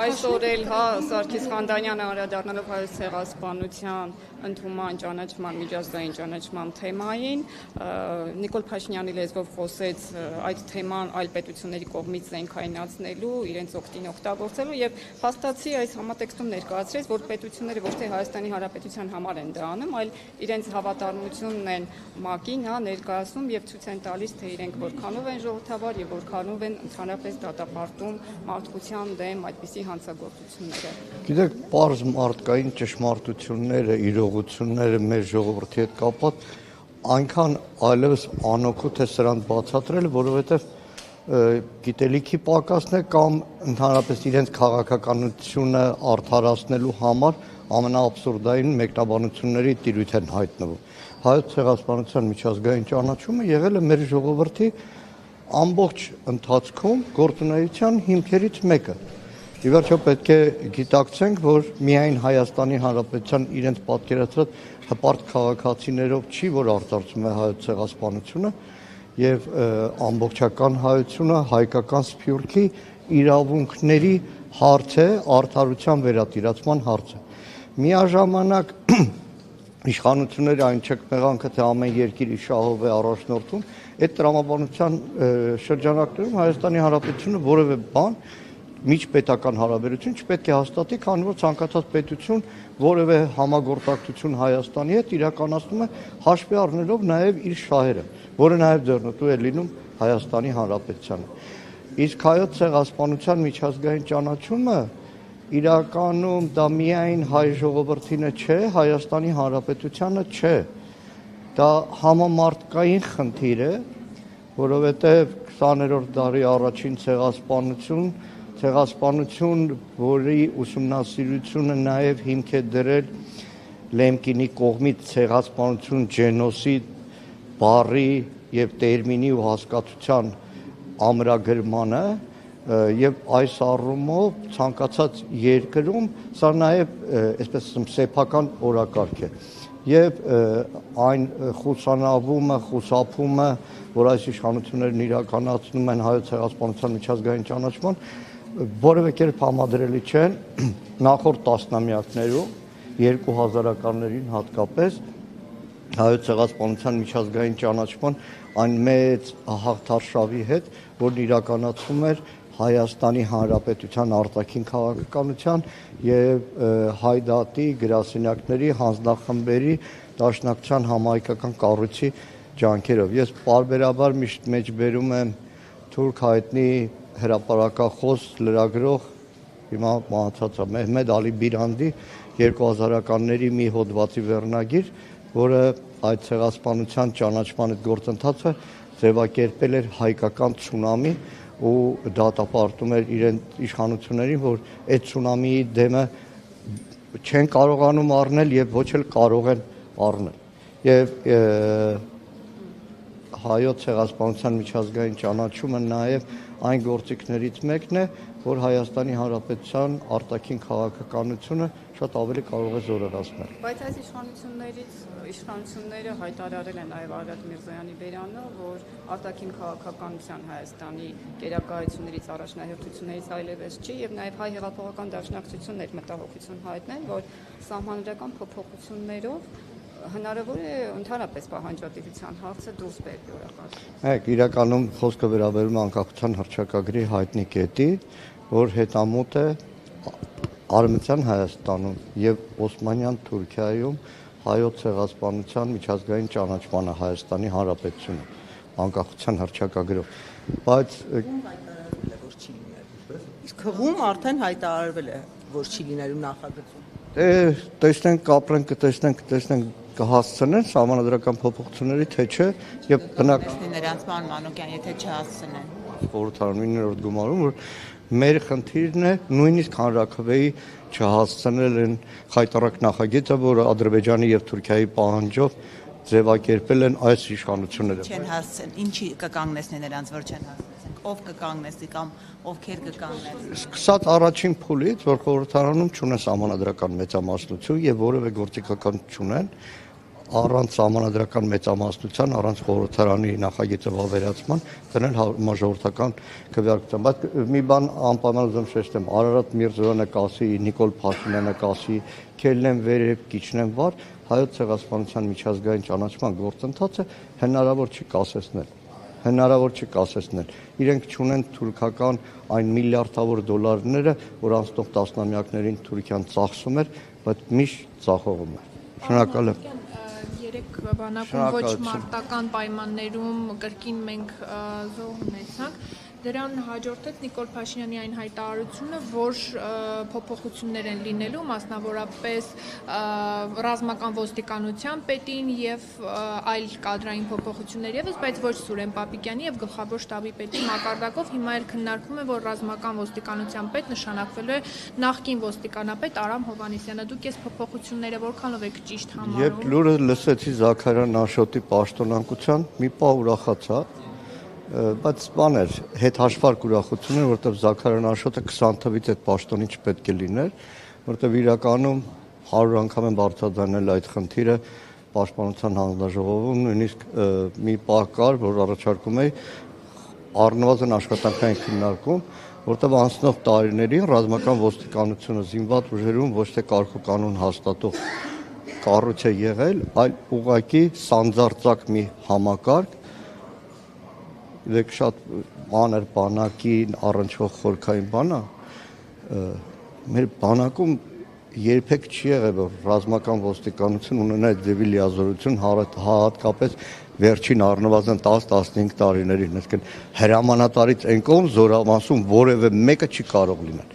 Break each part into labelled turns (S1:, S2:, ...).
S1: Այսօր էլ Սարգիս Խանդանյանը անդրադառնալով հայոց ցեղասպանության ընդունման ճանաչման միջազգային ճանաչման թեմային Նիկոլ Փաշինյանի լեզվով խոսեց այդ թեման այլ պետությունների կողմից զենքայնացնելու, իրենց օգտին օգտագործելու եւ փաստացի այս համատեքստում ներկայացրեց, որ պետությունները ոչ թե Հայաստանի Հանրապետության համար են դա անում, այլ իրենց հավատարմությունն են ՄԱԿ-ին ներկայացնում եւ ցույց են տալիս, թե իրենք որքանով են ժողովրդավար եւ որքանով են ընդհանրապես դատապարտում մարդկության դեմ այդպիսի հանցագործությունները։
S2: Գիտեք, պարզ մարդկային ճշմարտությունները, իրողությունները մեր ժողովրդի հետ կապված այնքան այլևս անօգուտ է սրանց բացատրել, որովհետև գիտելիքի պակասն է կամ ընդհանրապես իրենց քաղաքականությունը արդարացնելու համար ամենաաբսուրդային մեկնաբանությունների տիրույթ են հայտնվում։ Հայոց ցեղասպանության միջազգային ճանաչումը եղել է մեր ժողովրդի ամբողջ ընթացքում գործունեության հիմքերից մեկը։ Ի վերջո պետք է գիտակցենք, որ միայն Հայաստանի Հանրապետության իրենց պատկերացրած հպարտ քաղաքացիներով չի, որ արծարծում է հայոց ցեղասպանությունը եւ ամբողջական հայությունը հայկական սփյուռքի իրավունքների հարց է, արդարության վերատիրացման հարց է։ Միաժամանակ իշխանությունները այն չեք մեղանքը, թե ամեն երկիր շահով է առաջնորդում, այդ տրամաբանության շրջանակներում Հայաստանի Հանրապետությունը որևէ բան միջպետական հարաբերություն չպետք է հաստատի, քանի որ ցանկացած պետություն որևէ համագործակցություն Հայաստանի հետ իրականացնում է հաշվի առնելով նաև իր շահերը, որը նաև ձեռնտու է լինում Հայաստանի Հանրապետությանը։ Իսկ հայոց ցեղասպանության միջազգային ճանաչումը իրականում դա միայն հայ ժողովրդինը չէ, Հայաստանի Հանրապետությանը չէ։ Դա համամարտկային խնդիր է, որովհետև 20-րդ դարի առաջին ցեղասպանություն, որի ուսումնասիրությունը նաև հիմք է դրել Լեմկինի կողմից ցեղասպանություն, ջենոսիդ բառի եւ տերմինի ու հասկացության ամրագրմանը եւ այս առումով ցանկացած երկրում սա նաեւ այսպես ասեմ սեփական օրակարգ է եւ այն խուսանավումը, խուսափումը, որ այս իշխանություններն իրականացնում են հայոց ցեղասպանության միջազգային ճանաչման, որևէ կերպ համադրելի չեն նախորդ տասնամյակներում 2000-ականներին հատկապես հայոց ցեղասպանության միջազգային ճանաչման այն մեծ հաղթարշավի հետ, որն իրականացվում էր Հայաստանի Հանրապետության արտաքին քաղաքականության եւ հայ դատի գրասենյակների հանձնախմբերի դաշնակցության համահայկական կառույցի ջանքերով։ Ես պարբերաբար միշտ մեջբերում եմ թուրք հայտնի հրապարակախոս լրագրող հիմա մահացած է Մեհմեդ Ալի Բիրանդի 2000-ականների մի հոդվածի վերնագիր, որը այդ ցեղասպանության ճանաչման գործընթացը ձևակերպել էր հայկական ցունամի ու դատապարտում էր իրեն իշխանություններին, որ այդ ցունամիի դեմը չեն կարողանում առնել եւ ոչ էլ կարող են առնել։ Եվ հայոց ցեղասպանության միջազգային ճանաչումը նաեւ այն գործիքներից մեկն է, որ Հայաստանի Հանրապետության արտաքին քաղաքականությունը շատ ավելի կարող է զորացնել։
S1: Բայց այս իշխանությունները հայտարարել են նաև Արարատ Միրզոյանի բերանը, որ արտաքին քաղաքականության Հայաստանի գերակայություններից առաջնահերթություններից այլևս չի եւ նաև հայ հեղափոխական դաշնակցությունն էր մտահոգություն հայտնել, որ սահմանադրական փոփոխություններով հնարավոր է ընդհանրապես պահանջատիրության հարցը դուրս բերվի օրակարգից։
S2: Իրականում խոսքը վերաբերում է անկախության հռչակագրի հայտնի կետի, որ հետամուտ է Արևմտյան Հայաստանում եւ Օսմանյան Թուրքիայում հայոց ցեղասպանության միջազգային ճանաչմանը Հայաստանի Հանրապետությունը անկախության հռչակագրով, բայց
S3: իսկ հղում արդեն հայտարարվել է, որ չի լինելու նախագծում։
S2: Տեսնենք, կապրենք, կտեսնենք կհասցնեն սահմանադրական փոփոխությունների, թե չէ, եւ բնակ
S3: նրանց ման Մանուկյան, եթե չհասցնեն։
S2: Խորհրդարանի 9-րդ գումարում, որ մեր խնդիրն է նույնիսկ հանրաքվեի չհասցնել են խայտառակ նախագիծը, որը Ադրբեջանի եւ Թուրքիայի պահանջով ձևակերպել են այս իշխանությունները։
S3: Չեն հասցեն, ինչի կկանգնեցնի նրանց, որ չեն հասցնեն, ով կկանգնեցնի կամ ովքեր կկանգնեն։
S2: Սկսած առաջին փուլից, որ խորհրդարանում չունեն սահմանադրական մեծամասնություն եւ որևէ գործիքական չունեն, առանց համանդրական մեծամասնության, առանց խորհրդարանի նախագիծը վավերացման դնել համաժողովրդական քվեարկության։ Բայց մի բան անպայման ուզում շեշտեմ, Արարատ Միրզոյանը կասի, Նիկոլ Փաշինյանը կասի, քելնեմ վերև, կիջնեմ վար, հայոց ցեղասպանության միջազգային ճանաչման գործընթացը հնարավոր չի կասեցնել։ Հնարավոր չի կասեցնել։ Իրենք չունեն թուրքական այն միլիարդավոր դոլարները, որ անցնող տասնամյակներին Թուրքիան ծախսում էր, բայց միշտ ծախողում էր։ Շնորհակալ եմ։
S4: Երեք բանակում ոչ մարտական պայմաններում կրկին մենք զոհ ունեցանք։ Դրան հաջորդեց Նիկոլ Փաշինյանի այն հայտարարությունը, որ փոփոխություններ են լինելու, մասնավորապես ռազմական ոստիկանության պետին եւ այլ կադրային փոփոխություններ եւս, բայց ոչ Սուրեն Պապիկյանի եւ գլխավոր շտաբի պետի մակարդակով հիմա էլ քննարկվում է, որ ռազմական ոստիկանության պետ նշանակվելու է նախկին ոստիկանապետ Արամ Հովհաննիսյանը։ Դուք այս փոփոխությունները որքանով եք ճիշտ համարում։
S2: Երբ լուրը լսեցի Զաքարյան Աշոտի պաշտոնակության, մի պահ ուրախացա, բայց բան էր, հետ հաշվարկ ուրախություն էր, որովհետև Զաքարյան Աշոտը 20 թվից այդ պաշտոնի չպետք է լիներ, որովհետև իրականում 100 անգամ են բարձրացնել այդ խնդիրը Պաշտպանության հանձնաժողովում, նույնիսկ մի պահ կար, որ առաջարկում էի առնվազն աշխատանքային քննարկում, որովհետև անցնող տարիներին ռազմական ոստիկանությունը զինված ուժերում ոչ թե կարգուկանոն հաստատող կառույց է եղել, այլ ուղղակի սանձարձակ մի համակարգ, դեք շատ մանր բանակին առնչվող խորքային բան է, մեր բանակում երբեք չի եղել, որ ռազմական ոստիկանություն ունենա այդ ձևի լիազորություն, հատկապես վերջին առնվազն 10-15 տարիներին, այսինքն հրամանատարից այն կողմ զորամասում որևէ մեկը չի կարող լինել։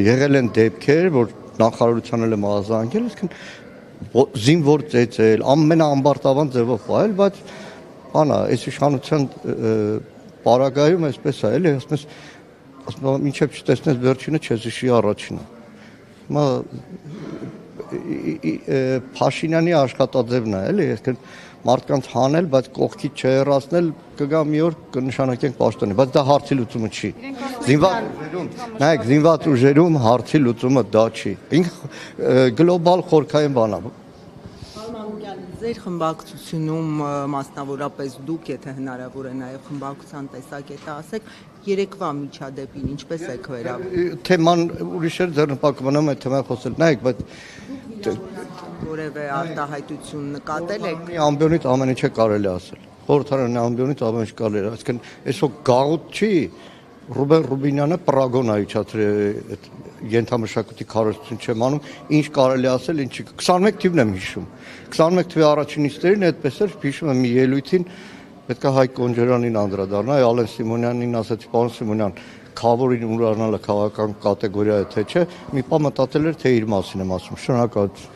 S2: Եղել են դեպքեր, որ նախարարության էլ եմ արձանագրել, այսինքն զինվոր ծեծել, ամենաամբարտավան ձևով պահել, բայց բանա, այս իշխանության պարագայում այսպես է, էլի, ասում եմ, մինչև չտեսնես վերջինը, չես հիշի առաջինը։ Հիմա Փաշինյանի աշխատաձևն է, էլի, այսինքն մարդկանց հանել, բայց կողքից չհեռացնել, կգա մի օր կնշանակենք պաշտոնի, բայց դա հարցի լուծումը չի։ Զինված ուժերում հարցի լուծումը դա չի։ Ինքը գլոբալ խորքային բան է։
S3: Ձեր խմբակցությունում մասնավորապես դուք, եթե հնարավոր է նաև խմբակցության տեսակետը ասեք, երեկվա միջադեպին ինչպես եք վերաբերվում։
S2: Թեման ուրիշ էր ձեռնպակում եմ այդ թեման խոսել, նայեք, բայց
S3: որևէ արտահայտություն նկատել եք։
S2: Ամբիոնից ամեն ինչ է կարելի ասել։ Խորհրդարանի ամբիոնից ամեն ինչ կարելի է, այսինքն այսօր գաղութ չի Ռուբեն Ռուբինյանը Պրագոն այցացրել ենթամշակույթի քարոզություն չեմ անում, ինչ կարելի ասել, ինչի 21 թիվն եմ հիշում։ 21 թվի առաջին նիստերին այդպես էր, հիշում եմ մի ելույթին պետք է Հայկ Կոնջերանին անդրադառնալ, Ալեն Սիմոնյանին ասացի, պարոն Սիմոնյան, քավորին ուրարանալը քաղաքական կատեգորիա է թե չէ, մի պահ մտածել էր թե իր մասին եմ ասում։ Շնորհակալություն։